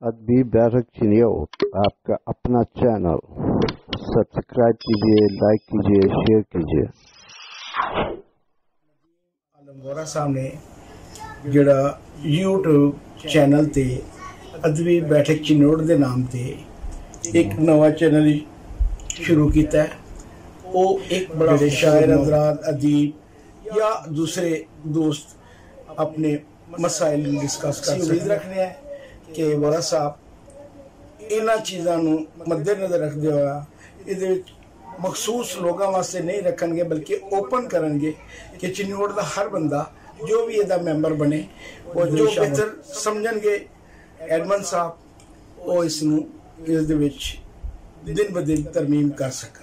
ادبی بیٹھک چنیوٹ آپ کا اپنا چینل سبسکرائب کیجیے، لائک کیجیے، شیئر کیجیے۔ عالمگورہ صاحب نے جڑا یوٹیوب چینل تے ادبی بیٹھک چنیوٹ دے نام تے ایک نواں چینل شروع کیتا ہے۔ وہ ایک بڑا شاعر حضرات، ادیب یا دوسرے دوست اپنے مسائل ڈسکس کر امید رکھنے ہیں کہ وارا صاحب انہاں چیزاں نو مد نظر رکھدے ہویا یہ مخصوص لوگوں واسطے نہیں رکھن گے بلکہ اوپن کرن گے کہ چنیوٹ دا ہر بندہ جو بھی یہ ممبر بنے وہ جو بہتر سمجھن گے ایڈمن صاحب وہ اس دن بدن ترمیم کر سکن۔